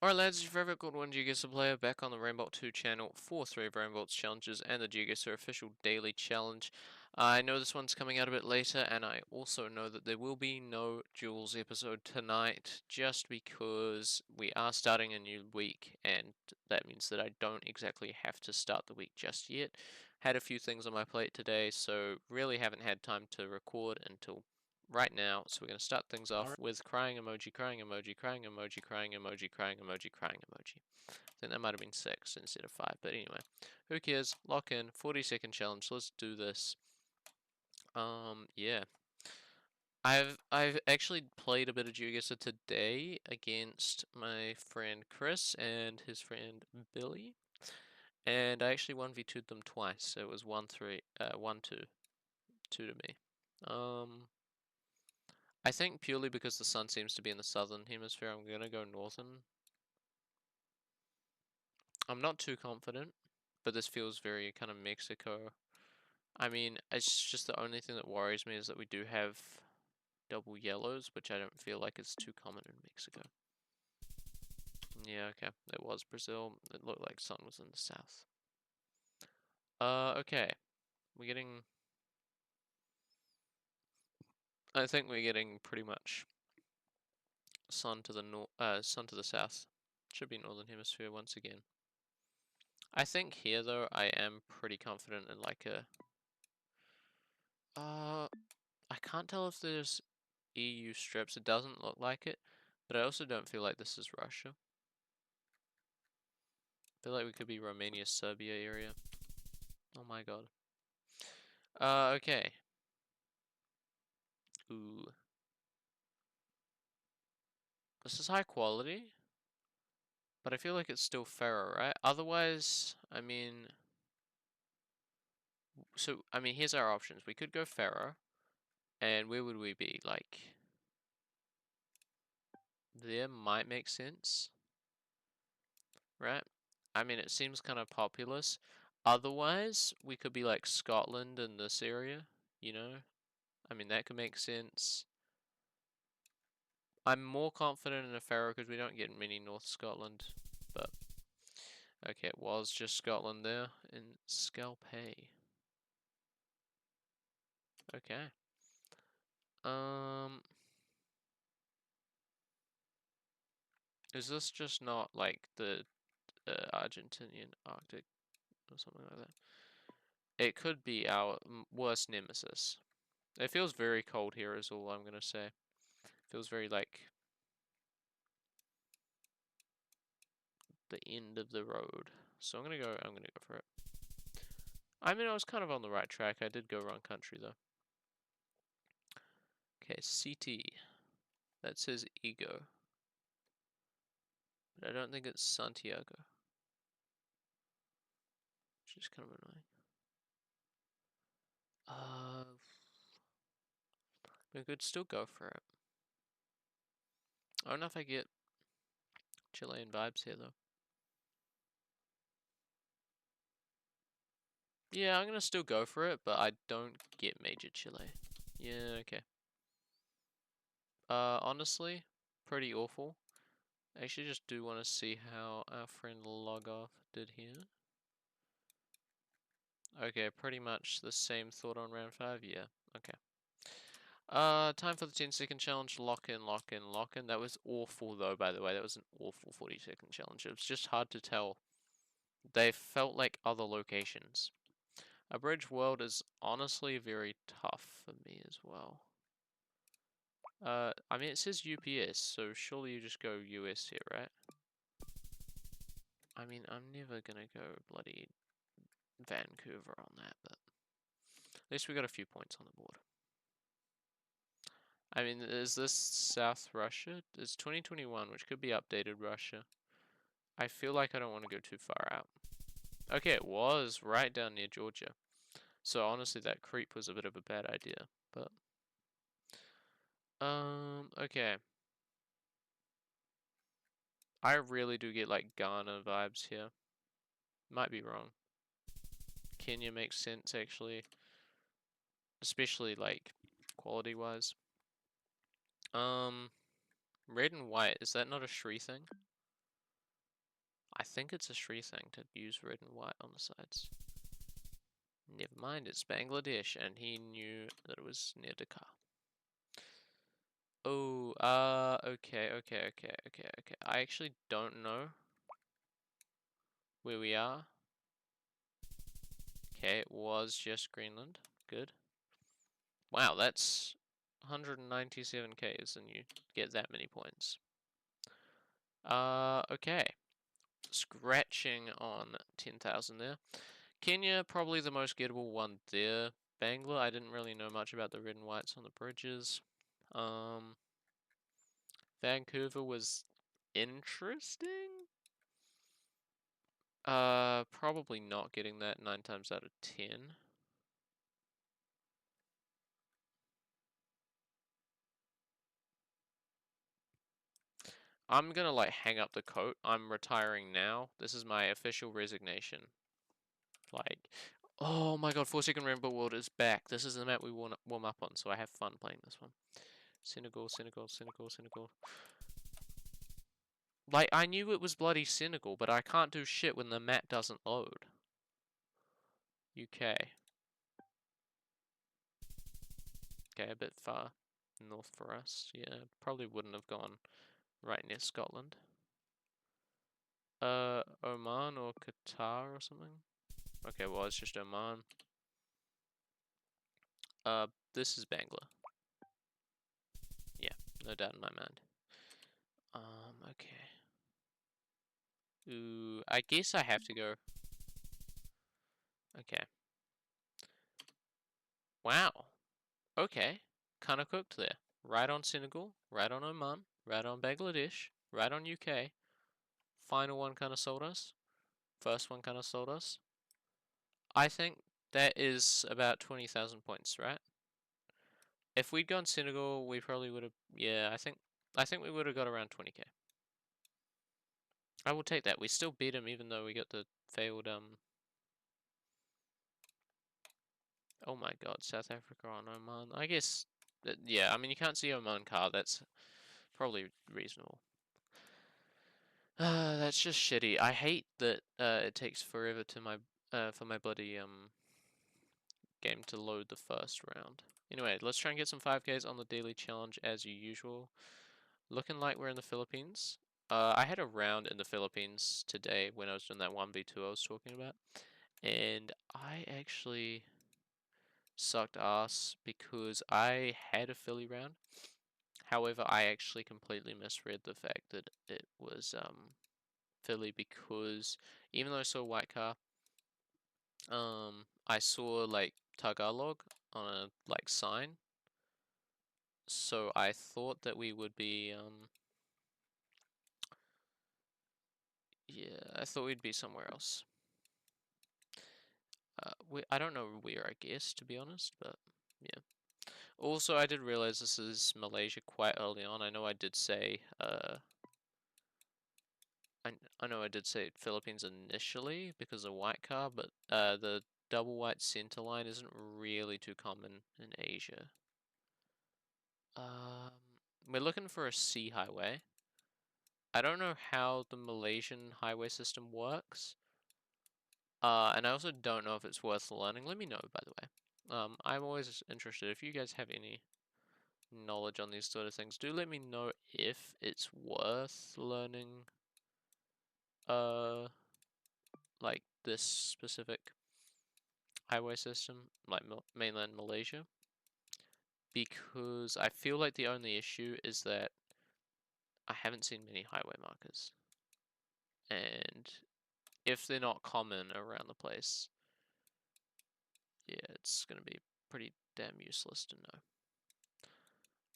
Alright lads, your favourite good one Geoguessr player back on the Rainbolt 2 channel for 3 of Rainbolt's challenges and the Geoguessr official daily challenge. I know this one's coming out a bit later, and I also know that there will be no Jules episode tonight just because we are starting a new week, and that means that I don't exactly have to start the week just yet. Had a few things on my plate today, so really haven't had time to record until right now. So we're going to start things off with crying emoji, crying emoji, crying emoji, crying emoji, crying emoji, crying emoji. I think that might have been 6 instead of 5, but anyway, who cares? Lock in, 40-second challenge. Let's do this. Yeah. I've actually played a bit of Geoguessr today against my friend Chris and his friend Billy, and I actually 1v2'd them twice. So it was 1-3, 1-2, 2 to me. I think purely because the sun seems to be in the southern hemisphere, I'm gonna go northern. I'm not too confident, but this feels very kind of Mexico. I mean, it's just the only thing that worries me is that we do have double yellows, which I don't feel like is too common in Mexico. Yeah, okay, it was Brazil. It looked like sun was in the south. Okay, we're getting. I think we're getting pretty much sun to the sun to the south. Should be northern hemisphere once again. I think here though, I am pretty confident in like a. I can't tell if there's EU strips. It doesn't look like it, but I also don't feel like this is Russia. I feel like we could be Romania, Serbia area. Oh my god. Okay. Ooh. This is high quality, but I feel like it's still Pharaoh, right? Otherwise, I mean... So, I mean, here's our options. We could go Pharaoh, and where would we be? Like... There might make sense, right? I mean, it seems kind of populous. Otherwise, we could be like Scotland in this area, you know? I mean, that could make sense. I'm more confident in a Pharaoh because we don't get many North Scotland, but okay, it was just Scotland there in Scalpay. Okay. Is this just not like the Argentinian Arctic or something like that? It could be our worst nemesis. It feels very cold here is all I'm gonna say. It feels very like the end of the road. So I'm gonna go for it. I mean, I was kind of on the right track. I did go wrong country though. Okay, CT. That says ego. But I don't think it's Santiago. Which is kind of annoying. We could still go for it. I don't know if I get Chilean vibes here though. Yeah, I'm gonna still go for it, but I don't get Major Chile. Yeah, okay. Honestly, pretty awful. I actually just do want to see how our friend Logoff did here. Okay, pretty much the same thought on round 5, yeah, okay. Time for the 10-second challenge, lock in, lock in, lock in. That was awful though, by the way, that was an awful 40-second challenge. It was just hard to tell. They felt like other locations. A bridge world is honestly very tough for me as well. I mean, it says UPS, so surely you just go US here, right? I mean, I'm never gonna go bloody Vancouver on that, but at least we got a few points on the board. I mean, is this South Russia? It's 2021, which could be updated Russia. I feel like I don't want to go too far out. Okay, it was right down near Georgia. So honestly, that creep was a bit of a bad idea, but... Okay. I really do get like Ghana vibes here. Might be wrong. Kenya makes sense actually, especially like quality wise. Red and white, is that not a Shri thing? I think it's a Sri thing to use red and white on the sides. Never mind, it's Bangladesh, and he knew that it was near Dhaka. Oh, okay. I actually don't know where we are. Okay, it was just Greenland. Good. Wow, that's 197 Ks, and you get that many points. Okay. Scratching on 10,000 there. Kenya, probably the most gettable one there. Bangla, I didn't really know much about the red and whites on the bridges. Vancouver was interesting. Probably not getting that 9 times out of 10. I'm gonna like hang up the coat. I'm retiring now. This is my official resignation. Like, oh my god, 4-second Rainbow World is back. This is the map we want to warm up on, so I have fun playing this one. Senegal. Like, I knew it was bloody Senegal, but I can't do shit when the map doesn't load. UK. Okay, a bit far north for us. Yeah, probably wouldn't have gone right near Scotland. Oman or Qatar or something? Okay, well, it's just Oman. This is Bangla. Yeah, no doubt in my mind. Okay. Ooh, I guess I have to go. Okay. Wow. Okay. Kinda cooked there. Right on Senegal, right on Oman, right on Bangladesh, right on UK. Final one kinda sold us. First one kinda sold us. I think that is about 20,000 points, right? If we'd gone Senegal, we probably would have. Yeah, I think we would have got around 20k. I will take that. We still beat him even though we got the failed Oh my god, South Africa on Oman. I guess that, yeah, I mean you can't see Oman car, that's probably reasonable. That's just shitty. I hate that it takes forever to my for my bloody game to load the first round. Anyway, let's try and get some 5Ks on the daily challenge as usual. Looking like we're in the Philippines. I had a round in the Philippines today when I was doing that 1v2 I was talking about. And I actually sucked ass because I had a Philly round. However, I actually completely misread the fact that it was Philly because even though I saw a white car, I saw like Tagalog on a like sign. So I thought that we would be yeah, I thought we'd be somewhere else. I don't know where, I guess, to be honest, but yeah. Also, I did realize this is Malaysia quite early on. I know I did say I know I did say Philippines initially because of white car, but the double white center line isn't really too common in Asia. We're looking for a sea highway. I don't know how the Malaysian highway system works. And I also don't know if it's worth learning. Let me know, by the way. I'm always interested. If you guys have any knowledge on these sort of things, do let me know if it's worth learning, like this specific highway system, like mainland Malaysia. Because I feel like the only issue is that I haven't seen many highway markers. And if they're not common around the place, yeah, it's going to be pretty damn useless to know.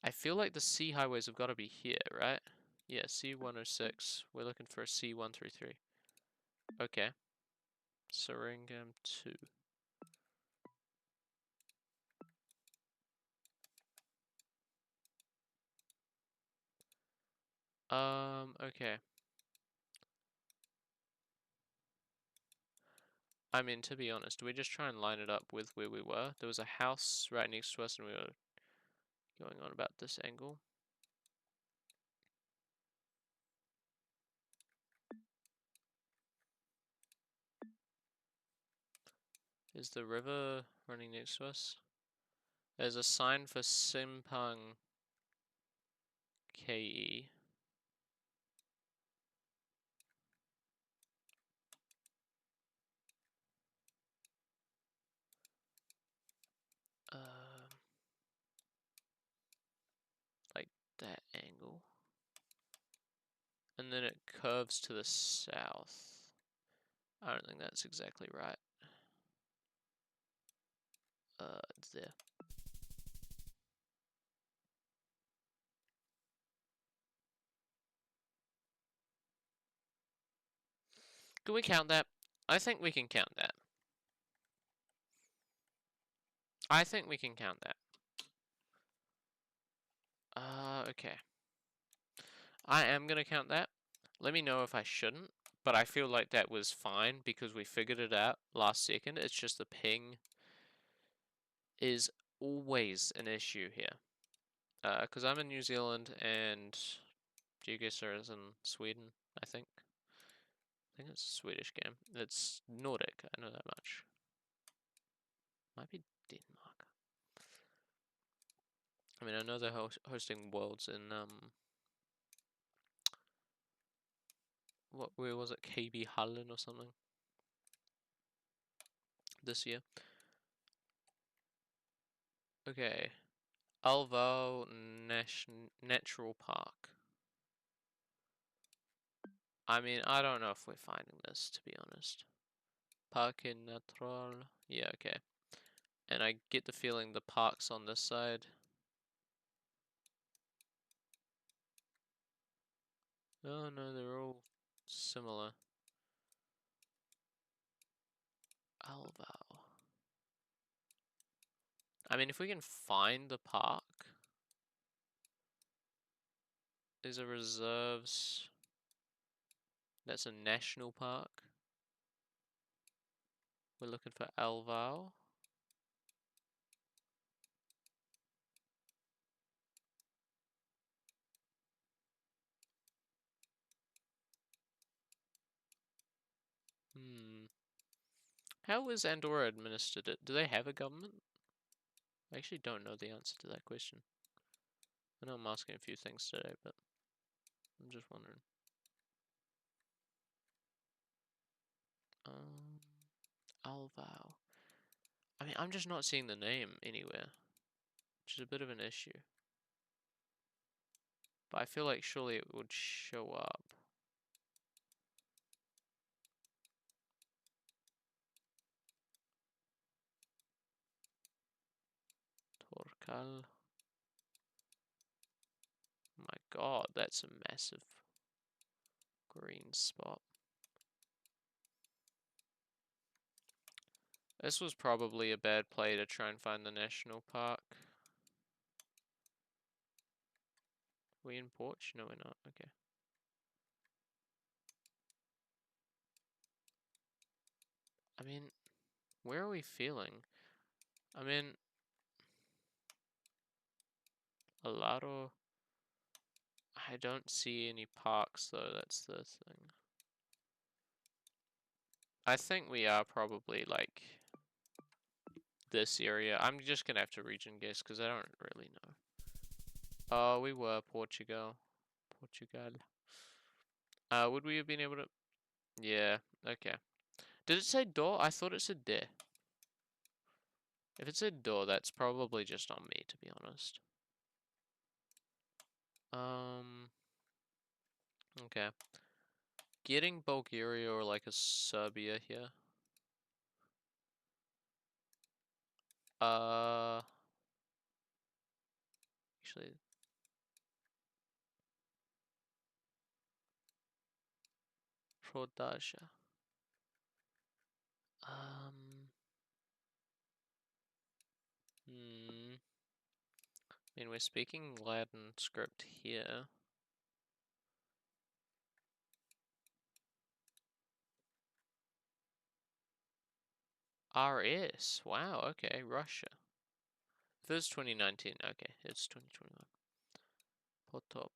I feel like the C highways have got to be here, right? Yeah, C106. We're looking for a C133. Okay. Seringham 2. Okay. I mean, to be honest, we just try and line it up with where we were. There was a house right next to us and we were going on about this angle. Is the river running next to us? There's a sign for Simpang KE. Like that angle. And then it curves to the south. I don't think that's exactly right. It's there. Can we count that? I think we can count that. I think we can count that. Okay. I am gonna count that. Let me know if I shouldn't, but I feel like that was fine because we figured it out last second. It's just the ping is always an issue here. Because I'm in New Zealand and Geoguessr is in Sweden, I think. I think it's a Swedish game. It's Nordic, I know that much. Might be Denmark. I mean, I know they're hosting Worlds in, where was it? KB Hallen or something this year. Okay. Alval Natural Park. I mean, I don't know if we're finding this, to be honest. Parque Natural. Yeah, okay. And I get the feeling the park's on this side. Oh no, they're all similar. Alval. I mean, if we can find the park. These are reserves. That's a national park. We're looking for Alval. How is Andorra administered it? Do they have a government? I actually don't know the answer to that question. I know I'm asking a few things today, but I'm just wondering. Alval. I mean, I'm just not seeing the name anywhere, which is a bit of an issue. But I feel like surely it would show up. Torcal. My god, that's a massive green spot. This was probably a bad play to try and find the national park. We in Porch? No, we're not. Okay. I mean, where are we feeling? I mean, Alaro. I don't see any parks though, that's the thing. I think we are probably like this area. I'm just gonna have to region guess because I don't really know. Oh, we were Portugal. Would we have been able to? Yeah, okay. Did it say door? I thought it said de. If it said door, that's probably just on me, to be honest. Okay. Getting Bulgaria or like a Serbia here. Actually, Prodaja. I mean, we're speaking Latin script here. RS. Wow, okay, Russia. If it's 2019, okay, it's 2021. Potop.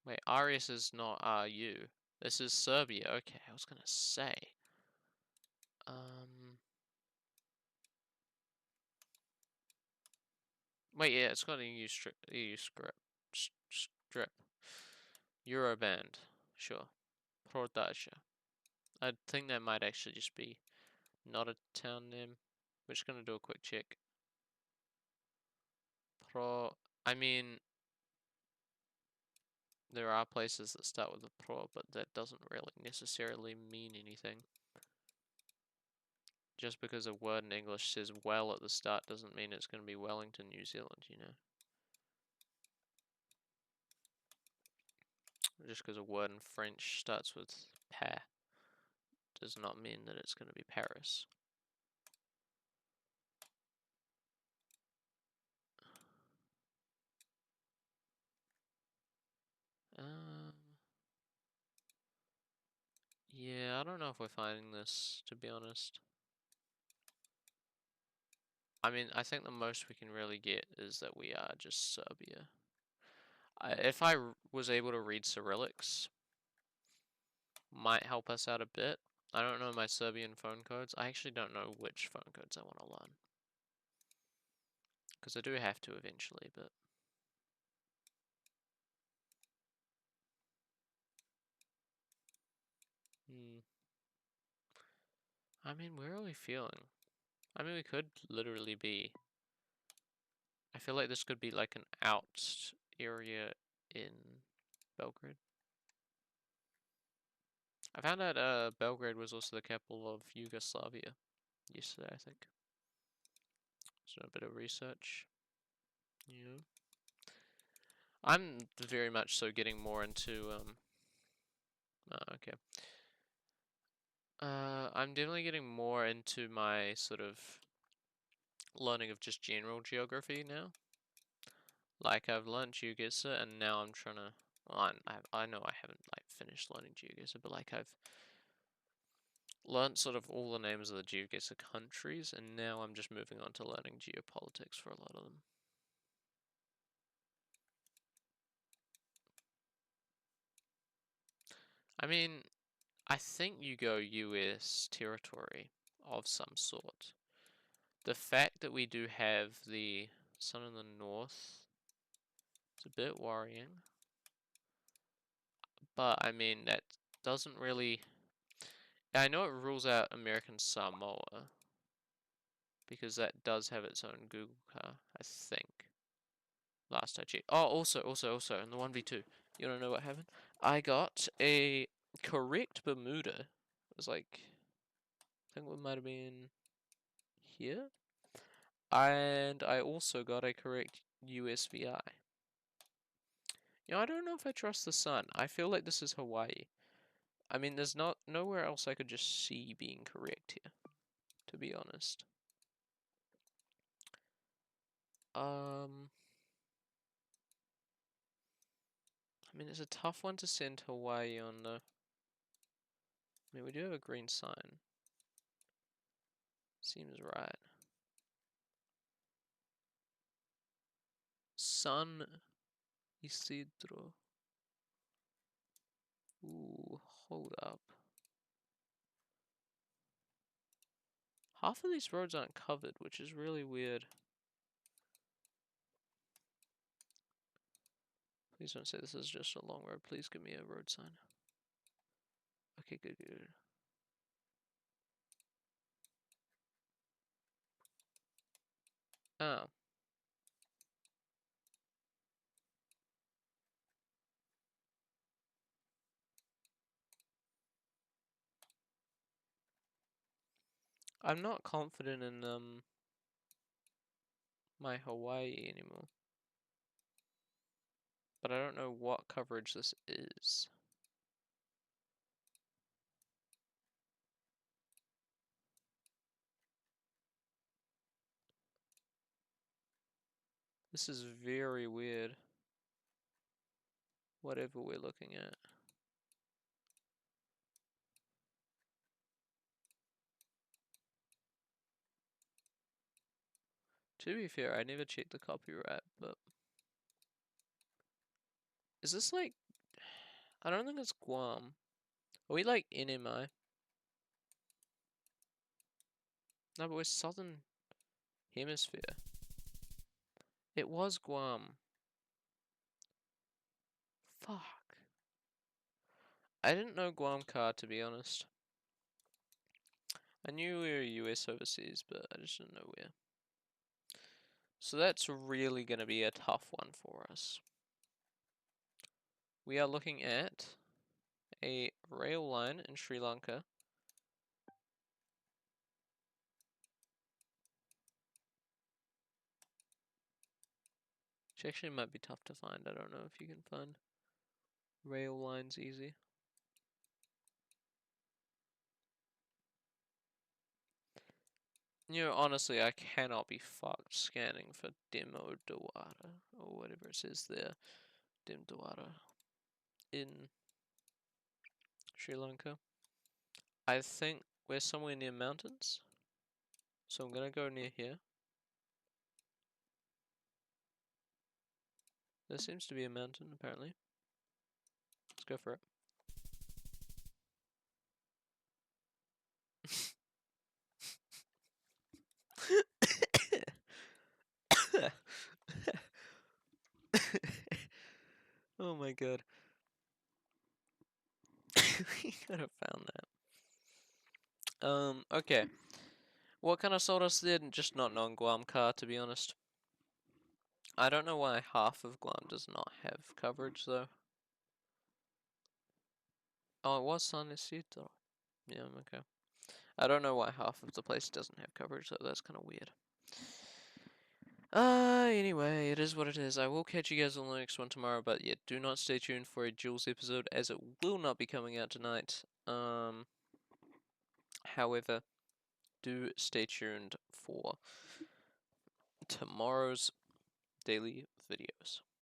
Wait, RS is not RU. This is Serbia. Okay, I was gonna say. Wait, yeah, it's got an EU script. Strip. Euroband. Sure. Prodasha. I think that might actually just be not a town name. We're just gonna do a quick check. I mean, there are places that start with a pro, but that doesn't really necessarily mean anything. Just because a word in English says well at the start doesn't mean it's going to be Wellington, New Zealand, you know. Just because a word in French starts with pa does not mean that it's going to be Paris. Yeah, I don't know if we're finding this, to be honest. I mean, I think the most we can really get is that we are just Serbia. If I was able to read Cyrillics, might help us out a bit. I don't know my Serbian phone codes. I actually don't know which phone codes I want to learn. Because I do have to eventually, but... I mean, where are we feeling? I mean, we could literally be... I feel like this could be like an out area in Belgrade. I found out Belgrade was also the capital of Yugoslavia yesterday, I think. So a bit of research. Yeah. I'm very much so getting more into okay. I'm definitely getting more into my sort of learning of just general geography now. Like I've learned Geoguessr and now I'm trying to, well, I know I haven't like finished learning Geoguessr, but like I've learned sort of all the names of the Geoguessr countries and now I'm just moving on to learning geopolitics for a lot of them. I mean, I think you go US territory of some sort. The fact that we do have the sun in the north is a bit worrying. But I mean, that doesn't really... I know it rules out American Samoa. Because that does have its own Google car, I think. Last I checked. Oh, also, in the 1v2. You wanna know what happened? I got a correct Bermuda. It was like... I think it might have been... here? And I also got a correct USVI. You know, I don't know if I trust the sun. I feel like this is Hawaii. I mean, there's nowhere else I could just see being correct here, to be honest. I mean, it's a tough one to send Hawaii on, though. I mean, we do have a green sign. Seems right. San Isidro. Ooh, hold up. Half of these roads aren't covered, which is really weird. Please don't say this is just a long road. Please give me a road sign. Okay, good. Oh. I'm not confident in my Hawaii anymore. But I don't know what coverage this is. This is very weird. Whatever we're looking at. To be fair, I never checked the copyright, but... Is this like... I don't think it's Guam. Are we like NMI? No, but we're southern hemisphere. It was Guam. Fuck. I didn't know Guam car, to be honest. I knew we were US overseas, but I just didn't know where. So that's really going to be a tough one for us. We are looking at a rail line in Sri Lanka. Which actually might be tough to find. I don't know if you can find rail lines easy. You know, honestly, I cannot be fucked scanning for Demo Dewara, or whatever it says there. Dim Dewara. In Sri Lanka. I think we're somewhere near mountains. So I'm gonna go near here. There seems to be a mountain, apparently. Let's go for it. Oh my god. We could have found that. Okay. What kind of sold us there? Just not knowing Guam car, to be honest. I don't know why half of Guam does not have coverage, though. Oh, it was San Isidro. Yeah, okay. I don't know why half of the place doesn't have coverage, though. That's kind of weird. Anyway, it is what it is. I will catch you guys on the next one tomorrow, but yeah, do not stay tuned for a Jules episode, as it will not be coming out tonight. However, do stay tuned for tomorrow's daily videos.